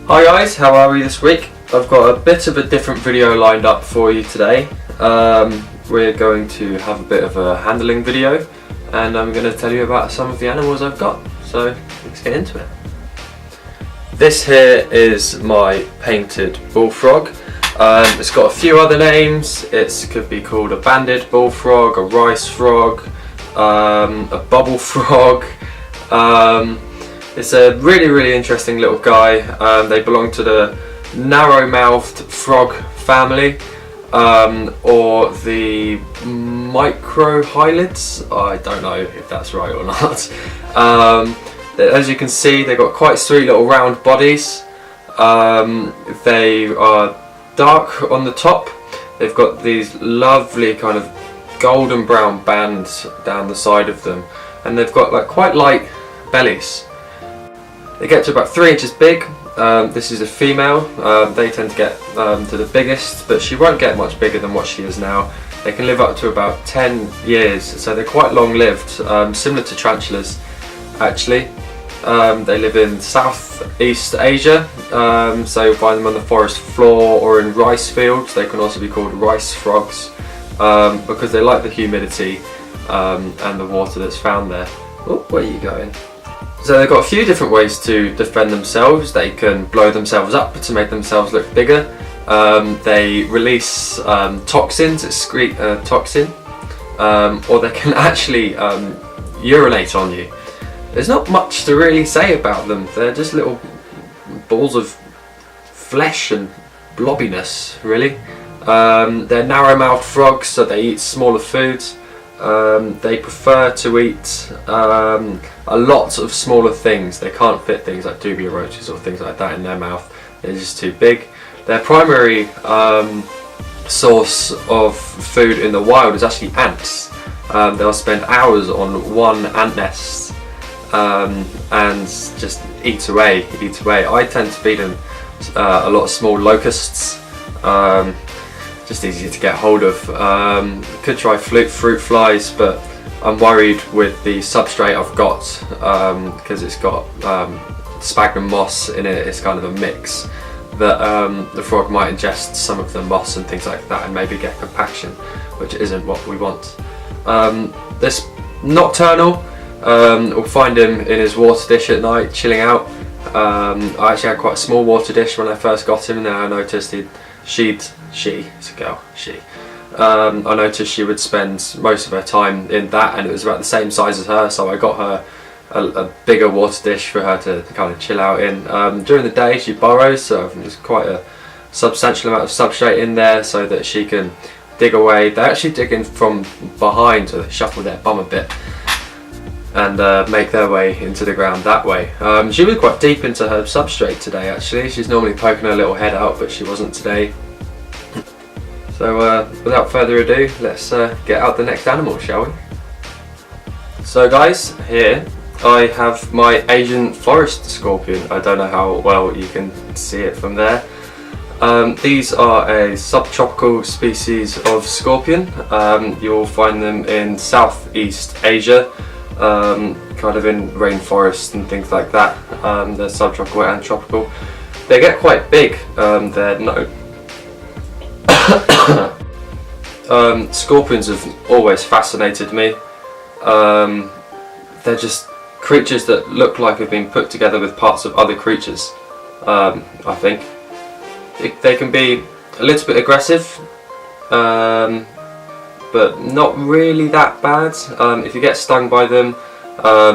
Hi guys, how are we this week? I've got a bit of a different video lined up for you today. We're going to have a bit of a handling video and I'm going to tell you about some of the animals I've got. So let's get into it. This here is my painted bullfrog. It's got a few other names. It could be called a banded bullfrog, a rice frog, a bubble frog. It's a really interesting little guy. They belong to the narrow-mouthed frog family, or the microhylids. I don't know if that's right or not. As you can see, they've got quite sweet little round bodies. They are dark on the top. They've got these lovely kind of golden brown bands down the side of them, and they've got like quite light bellies. They get to about 3 inches big. This is a female. They tend to get to the biggest, but she won't get much bigger than what she is now. They can live up to about 10 years, so they're quite long-lived, similar to tarantulas actually. They live in Southeast Asia, so you'll find them on the forest floor or in rice fields. They can also be called rice frogs, because they like the humidity and the water that's found there. Oh, where are you going? So they've got a few different ways to defend themselves. They can blow themselves up to make themselves look bigger. They release toxins, excrete toxin, or they can actually urinate on you. There's not much to really say about them. They're just little balls of flesh and blobbiness, really. They're narrow-mouthed frogs, so they eat smaller foods. They prefer to eat a lot of smaller things. They can't fit things like dubia roaches or things like that in their mouth. They're just too big. Their primary source of food in the wild is actually ants. They'll spend hours on one ant nest and just eat away. I tend to feed them a lot of small locusts. Just easy to get hold of. Could try fruit flies, but I'm worried with the substrate I've got, because it's got sphagnum moss in it. It's kind of a mix that the frog might ingest some of the moss and things like that and maybe get compaction, which isn't what we want. This nocturnal, we'll find him in his water dish at night chilling out. I actually had quite a small water dish when I first got him, and then I noticed it's a girl, I noticed she would spend most of her time in that, and it was about the same size as her, so I got her a bigger water dish for her to kind of chill out in. During the day she burrows, so there's quite a substantial amount of substrate in there so that she can dig away. They actually dig in from behind, so they shuffle their bum a bit and make their way into the ground that way. She was quite deep into her substrate today actually. She's normally poking her little head out, but she wasn't today. So without further ado, let's get out the next animal, shall we? So guys, here I have my Asian forest scorpion. I don't know how well you can see it from there. These are a subtropical species of scorpion. You'll find them in Southeast Asia, kind of in rainforests and things like that. They're subtropical and tropical. They get quite big. They're no scorpions have always fascinated me. They're just creatures that look like they've been put together with parts of other creatures. I think they can be a little bit aggressive, but not really that bad. If you get stung by them,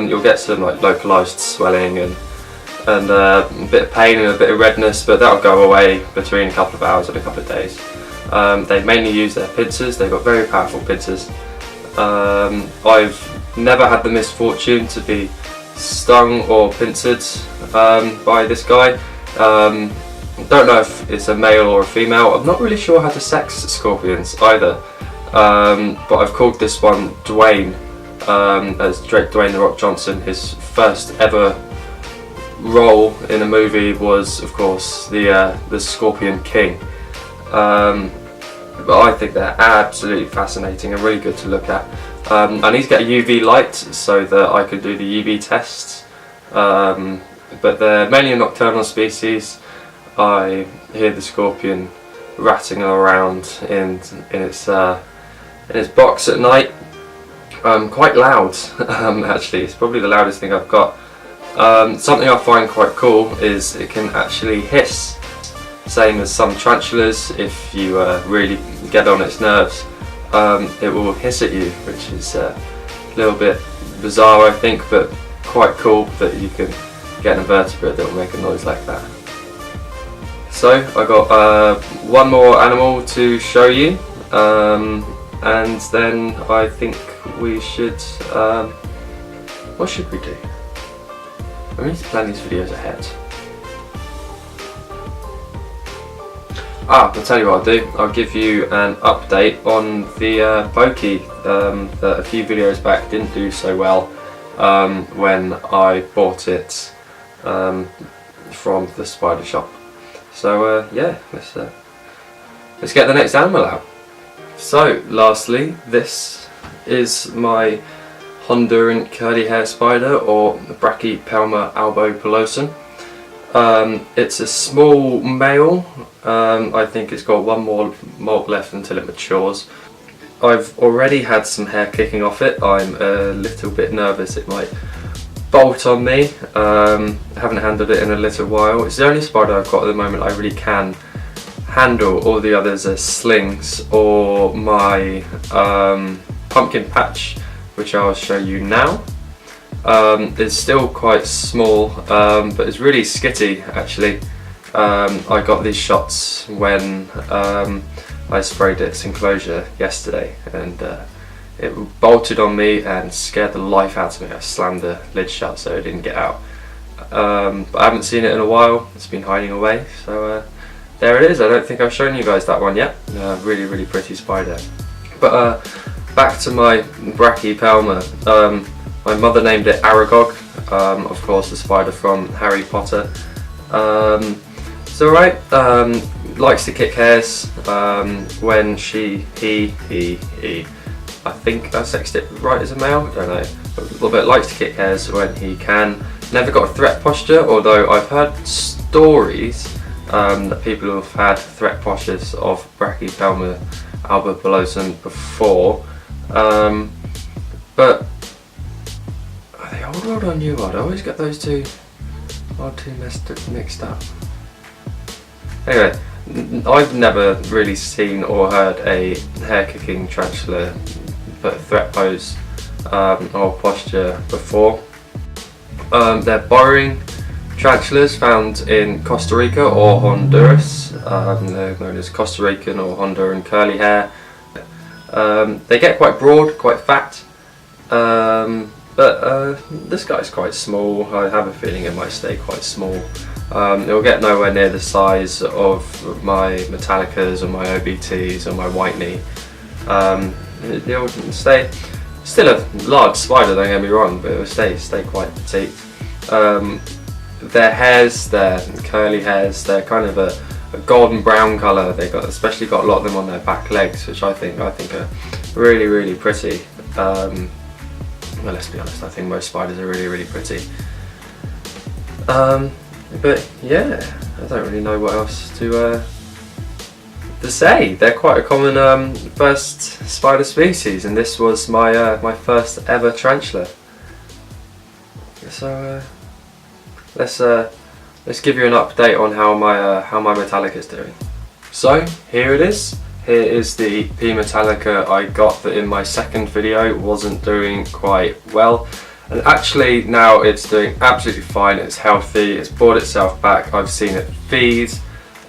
you'll get some like localized swelling and a bit of pain and a bit of redness, but that'll go away between a couple of hours and a couple of days. They mainly use their pincers. They've got very powerful pincers. I've never had the misfortune to be stung or pincered by this guy. Don't know if it's a male or a female. I'm not really sure how to sex scorpions either, but I've called this one Dwayne, as Dwayne The Rock Johnson. His first ever role in a movie was, of course, the Scorpion King. But I think they're absolutely fascinating and really good to look at. I need to get a UV light so that I can do the UV tests, but they're mainly a nocturnal species. I hear the scorpion ratting around in its box at night. Quite loud, actually. It's probably the loudest thing I've got. Something I find quite cool is it can actually hiss, same as some tarantulas. If you really get on its nerves, it will hiss at you, which is a little bit bizarre, I think, but quite cool that you can get an invertebrate that will make a noise like that. So I got one more animal to show you, and then I think we should, what should we do? I need to plan these videos ahead. I'll tell you what I'll do. I'll give you an update on the pokey that a few videos back didn't do so well when I bought it from the spider shop. So yeah, let's get the next animal out. So lastly, this is my Honduran curly hair spider, or Brachypelma albopilosum. It's a small male. I think it's got one more molt left until it matures. I've already had some hair kicking off it. I'm a little bit nervous it might bolt on me. I haven't handled it in a little while. It's the only spider I've got at the moment I really can handle. All the others are slings or my pumpkin patch, which I'll show you now. It's still quite small, but it's really skitty actually. I got these shots when I sprayed its enclosure yesterday, and it bolted on me and scared the life out of me. I slammed the lid shut so it didn't get out. But I haven't seen it in a while. It's been hiding away, so there it is. I don't think I've shown you guys that one yet. Really, really pretty spider. But back to my Brachypelma. My mother named it Aragog, of course the spider from Harry Potter. It's alright, likes to kick hairs when he, I think I sexed it right as a male, I don't know, a little bit likes to kick hairs when he can. Never got a threat posture, although I've heard stories that people have had threat postures of Brachypelma albopilosum before, but are they old world or new world? I always get those two mixed up. Anyway, I've never really seen or heard a hair-kicking tarantula put threat pose or posture before. They're burrowing tarantulas found in Costa Rica or Honduras. They're known as Costa Rican or Honduran curly hair. They get quite broad, quite fat. But this guy's quite small. I have a feeling it might stay quite small. It will get nowhere near the size of my Metallicas or my OBTs or my White Knee. It'll stay still a large spider, don't get me wrong, but it will stay quite petite. Their hairs, their curly hairs, they're kind of a golden brown colour. They got, especially got a lot of them on their back legs, which I think are really, really pretty. Well, let's be honest, I think most spiders are really, really pretty. But yeah, I don't really know what else to say. They're quite a common first spider species, and this was my my first ever tarantula. So let's give you an update on how my Metallica is doing. So here it is. Here is the P Metallica I got that in my second video wasn't doing quite well. And actually now it's doing absolutely fine, it's healthy, it's brought itself back, I've seen it feed.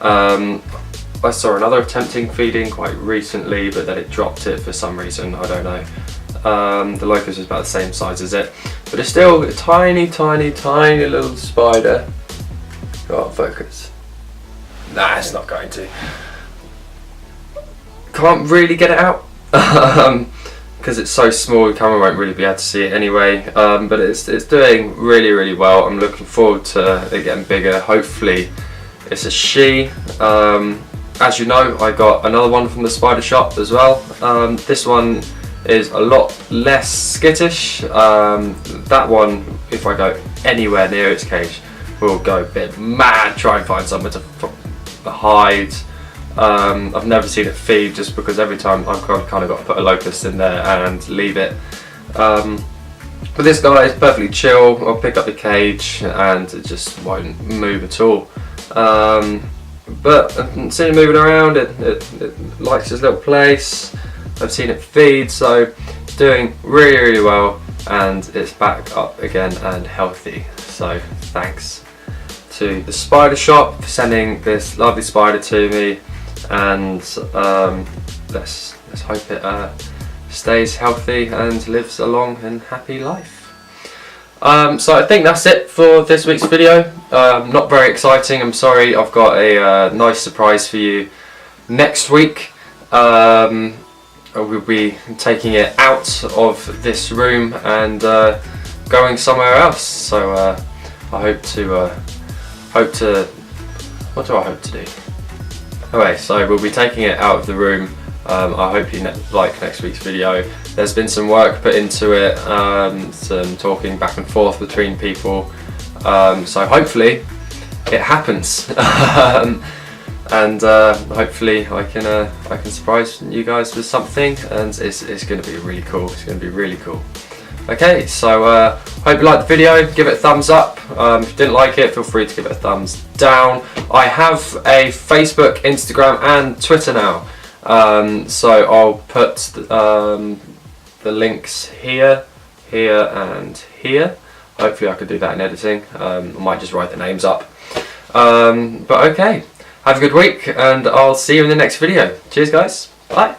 I saw another attempting feeding quite recently, but then it dropped it for some reason, I don't know. The locust was about the same size as it, but it's still a tiny, tiny, tiny little spider. Go on, focus. Nah, it's not going to. Can't really get it out because it's so small, the camera won't really be able to see it anyway, but it's doing really, really well. I'm looking forward to it getting bigger. Hopefully it's a she. As you know, I got another one from the spider shop as well. This one is a lot less skittish. That one, if I go anywhere near its cage, will go a bit mad, try and find somewhere to hide. I've never seen it feed, just because every time I've kind of got to put a locust in there and leave it. But this guy is perfectly chill. I'll pick up the cage and it just won't move at all. But I've seen it moving around, it likes its little place. I've seen it feed, so it's doing really well, and it's back up again and healthy. So thanks to the spider shop for sending this lovely spider to me, and let's hope it stays healthy and lives a long and happy life. So I think that's it for this week's video. Not very exciting, I'm sorry. I've got a nice surprise for you next week. We'll be taking it out of this room and going somewhere else. So I hope to what do I hope to do? Okay, so we'll be taking it out of the room. I hope you like next week's video. There's been some work put into it, some talking back and forth between people, so hopefully it happens. And hopefully I can surprise you guys with something, and it's going to be really cool. It's going to be really cool. Okay, so hope you liked the video. Give it a thumbs up. If you didn't like it, feel free to give it a thumbs down. I have a Facebook, Instagram and Twitter now. So I'll put the links here, and here. Hopefully I could do that in editing. I might just write the names up. But okay, have a good week, and I'll see you in the next video. Cheers guys, bye.